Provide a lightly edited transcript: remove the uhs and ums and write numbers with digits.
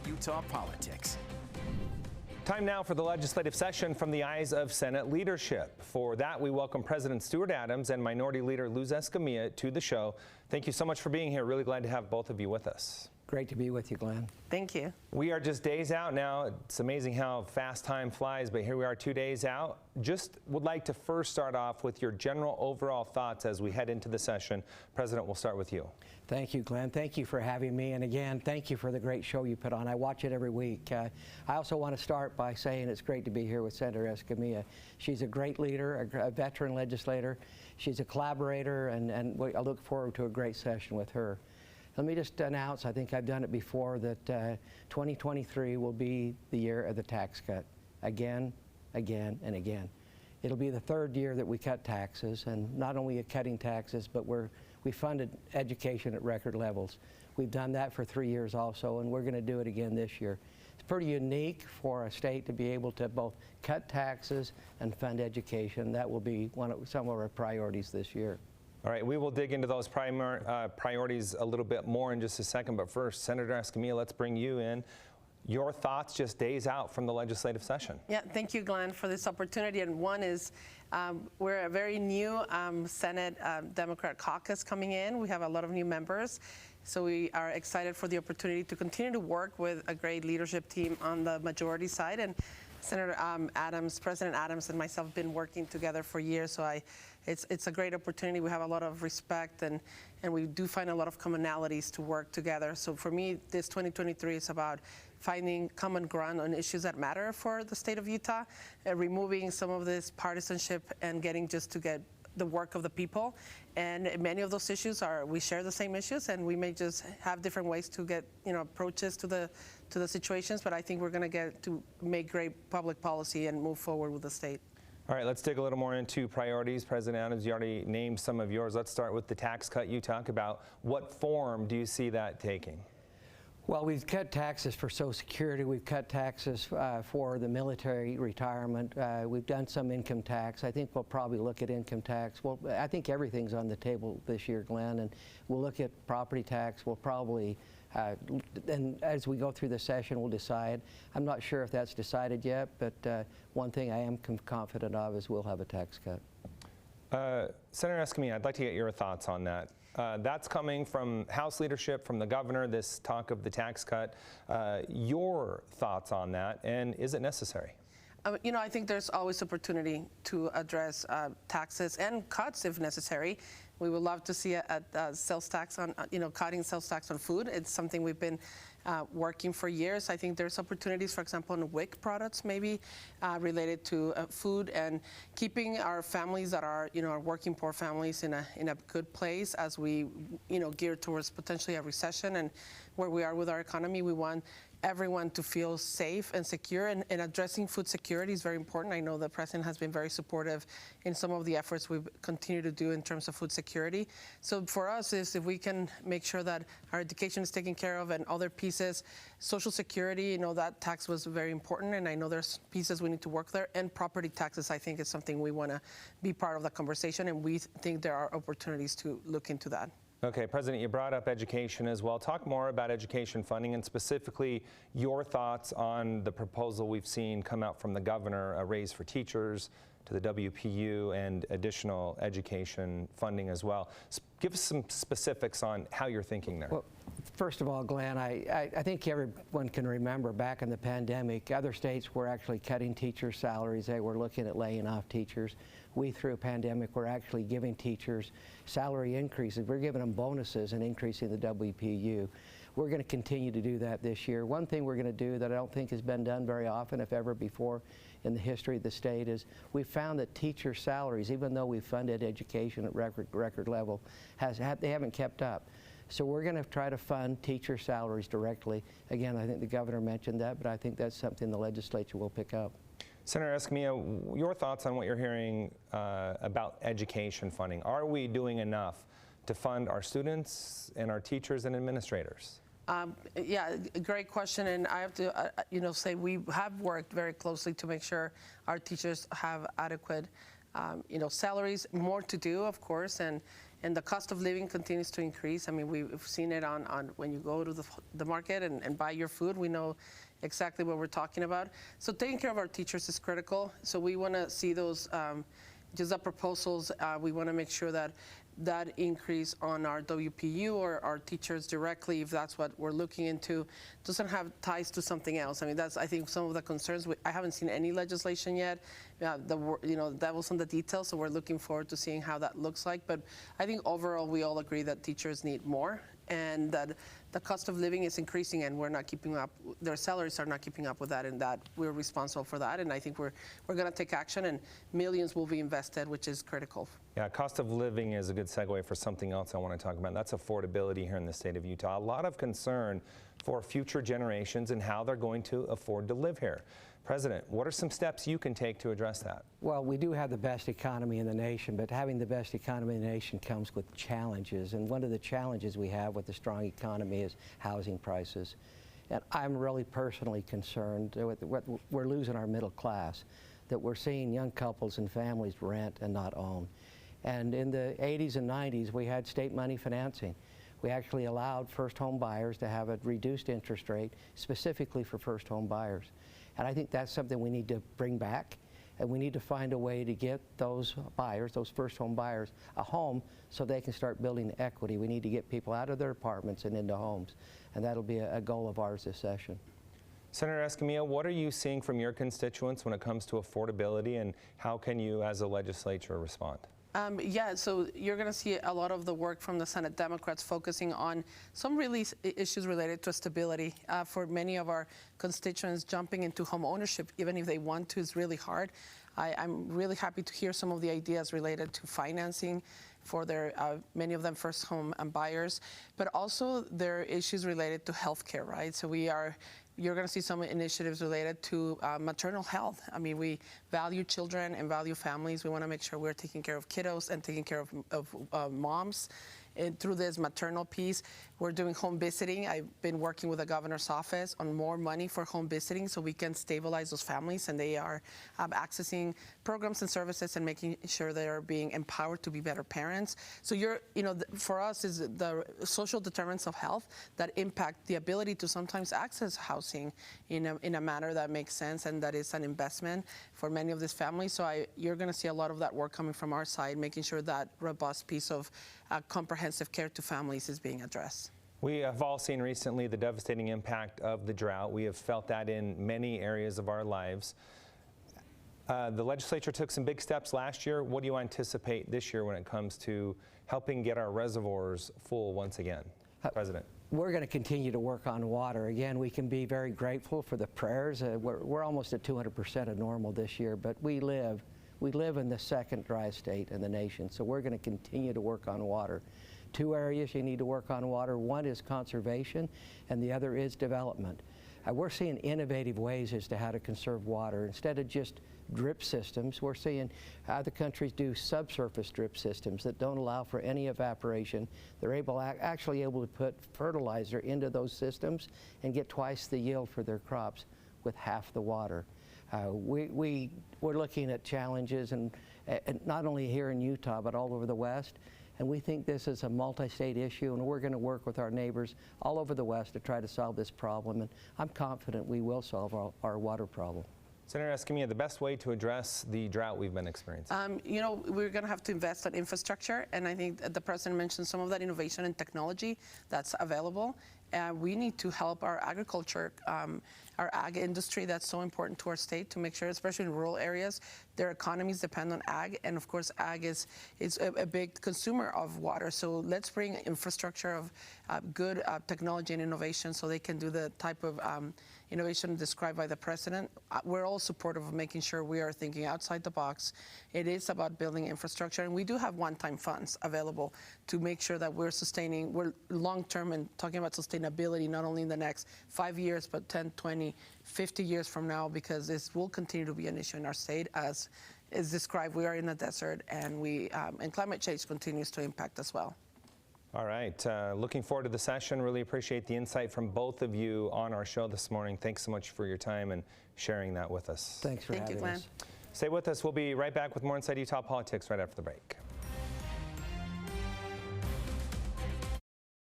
Utah politics. Time now for the legislative session from the eyes of Senate leadership. For that, we welcome President Stuart Adams and Minority Leader Luz Escamilla to the show. Thank you so much for being here. Really glad to have both of you with us. Great to be with you, Glenn. Thank you. We are just days out now. It's amazing how fast time flies, but here we are 2 days out. Just would like to first start off with your general overall thoughts as we head into the session. President, we'll start with you. Thank you, Glenn. Thank you for having me. And again, thank you for the great show you put on. I watch it every week. I also want to start by saying it's great to be here with Senator Escamilla. She's a great leader, a veteran legislator. She's a collaborator, and I look forward to a great session with her. Let me just announce, I think I've done it before, that 2023 will be the year of the tax cut. Again, again, and again. It'll be the third year that we cut taxes, and not only cutting taxes, but we funded education at record levels. We've done that for 3 years also, and we're going to do it again this year. It's pretty unique for a state to be able to both cut taxes and fund education. That will be some of our priorities this year. All right, we will dig into those priorities a little bit more in just a second, but first, Senator Escamilla, let's bring you in. Your thoughts just days out from the legislative session. Yeah, thank you, Glenn, for this opportunity. And one is we're a very new Senate Democrat caucus coming in. We have a lot of new members. So we are excited for the opportunity to continue to work with a great leadership team on the majority side. And Senator Adams, President Adams and myself have been working together for years, so it's a great opportunity. We have a lot of respect, and we do find a lot of commonalities to work together. So for me, this 2023 is about finding common ground on issues that matter for the state of Utah, and removing some of this partisanship and getting just to get the work of the people. And many of those issues we share the same issues, and we may just have different ways to get approaches to the situations, but I think we're going to get to make great public policy and move forward with the state. All right, let's dig a little more into priorities. President Adams, you already named some of yours. Let's start with the tax cut you talk about. What form do you see that taking? Well, we've cut taxes for Social Security. We've cut taxes for the military retirement. We've done some income tax. I think we'll probably look at income tax. Well, I think everything's on the table this year, Glenn, and we'll look at property tax. We'll probably, and as we go through the session, we'll decide. I'm not sure if that's decided yet, but one thing I am confident of is we'll have a tax cut. Senator Escamilla, I'd like to get your thoughts on that. That's coming from House leadership, from the governor, this talk of the tax cut. Your thoughts on that, and is it necessary? I think there's always opportunity to address taxes and cuts if necessary. We would love to see a sales tax on, cutting sales tax on food. It's something we've been working for years. I think there's opportunities, for example, in WIC products, maybe related to food, and keeping our families that are, our working poor families in a good place as we, gear towards potentially a recession and where we are with our economy. We want everyone to feel safe and secure, and addressing food security is very important. I know the president has been very supportive in some of the efforts we continue to do in terms of food security. So for us is if we can make sure that our education is taken care of and other pieces, Social Security, that tax was very important, and I know there's pieces we need to work there, and property taxes I think is something we want to be part of the conversation, and we think there are opportunities to look into that. Okay, President, you brought up education as well. Talk more about education funding and specifically your thoughts on the proposal we've seen come out from the governor, a raise for teachers to the WPU and additional education funding as well. Give us some specifics on how you're thinking there. Well, first of all, Glenn, I think everyone can remember back in the pandemic, other states were actually cutting teachers' salaries. They were looking at laying off teachers. We, through a pandemic, were actually giving teachers salary increases. We're giving them bonuses and increasing the WPU. We're going to continue to do that this year. One thing we're going to do that I don't think has been done very often, if ever before, in the history of the state is we've found that teacher salaries, even though we've funded education at record level, they haven't kept up. So we're going to try to fund teacher salaries directly. Again, I think the governor mentioned that, but I think that's something the legislature will pick up. Senator Escamilla, your thoughts on what you're hearing about education funding. Are we doing enough to fund our students and our teachers and administrators? Yeah, great question, and I have to, say we have worked very closely to make sure our teachers have adequate, salaries. More to do, of course, and and the cost of living continues to increase. I mean, we've seen it on when you go to the market and buy your food, we know exactly what we're talking about. So taking care of our teachers is critical. So we want to see those, just the proposals, we want to make sure that increase on our WPU or our teachers directly, if that's what we're looking into, doesn't have ties to something else. I mean, that's, I think, some of the concerns. I haven't seen any legislation yet. That was on the details, so we're looking forward to seeing how that looks like. But I think overall, we all agree that teachers need more, and that the cost of living is increasing, and we're not keeping up. Their salaries are not keeping up with that, and that we're responsible for that. And I think we're going to take action, and millions will be invested, which is critical. Yeah, cost of living is a good segue for something else I want to talk about. That's affordability here in the state of Utah. A lot of concern for future generations and how they're going to afford to live here. President, what are some steps you can take to address that? Well, we do have the best economy in the nation, but having the best economy in the nation comes with challenges. And one of the challenges we have with a strong economy is housing prices. And I'm really personally concerned that we're losing our middle class, that we're seeing young couples and families rent and not own. And in the 80s and 90s, we had state money financing. We actually allowed first home buyers to have a reduced interest rate specifically for first home buyers. And I think that's something we need to bring back, and we need to find a way to get those buyers, those first home buyers, a home so they can start building equity. We need to get people out of their apartments and into homes, and that'll be a goal of ours this session. Senator Escamilla, what are you seeing from your constituents when it comes to affordability, and how can you as a legislature respond? Yeah, so you're going to see a lot of the work from the Senate Democrats focusing on some really issues related to stability. For many of our constituents, jumping into home ownership, even if they want to, is really hard. I'm really happy to hear some of the ideas related to financing for their, many of them first home buyers, but also there are issues related to healthcare, right? So you're going to see some initiatives related to maternal health. I mean, we value children and value families. We want to make sure we're taking care of kiddos and taking care of moms. And through this maternal piece, we're doing home visiting. I've been working with the governor's office on more money for home visiting so we can stabilize those families, and they are accessing programs and services and making sure they are being empowered to be better parents. So for us is the social determinants of health that impact the ability to sometimes access housing in a manner that makes sense and that is an investment for many of these families. So you're going to see a lot of that work coming from our side, making sure that robust piece of comprehensive care to families is being addressed. We have all seen recently the devastating impact of the drought. We have felt that in many areas of our lives. The legislature took some big steps last year. What do you anticipate this year when it comes to helping get our reservoirs full once again? President. We're going to continue to work on water. Again, we can be very grateful for the prayers. We're almost at 200% of normal this year, but we live in the second driest state in the nation, so we're going to continue to work on water. Two areas you need to work on water. One is conservation, and the other is development. We're seeing innovative ways as to how to conserve water. Instead of just drip systems, we're seeing other countries do subsurface drip systems that don't allow for any evaporation. They're actually able to put fertilizer into those systems and get twice the yield for their crops with half the water. We're looking at challenges, and not only here in Utah, but all over the West. And we think this is a multi-state issue, and we're going to work with our neighbors all over the West to try to solve this problem. And I'm confident we will solve our water problem. Senator Escamilla, the best way to address the drought we've been experiencing? We're going to have to invest in infrastructure, and I think the President mentioned some of that innovation and technology that's available. We need to help our agriculture, our ag industry that's so important to our state, to make sure, especially in rural areas, their economies depend on ag, and of course ag is a big consumer of water. So let's bring infrastructure of good technology and innovation so they can do the type of innovation described by the President. We're all supportive of making sure we are thinking outside the box. It is about building infrastructure, and we do have one-time funds available to make sure that we're long-term and talking about sustainability, not only in the next 5 years, but 10, 20, 50 years from now, because this will continue to be an issue in our state. As is described, we are in a desert, and and climate change continues to impact as well. All right, looking forward to the session. Really appreciate the insight from both of you on our show this morning. Thanks so much for your time and sharing that with us. Thanks for having us. Stay with us. We'll be right back with more Inside Utah Politics right after the break.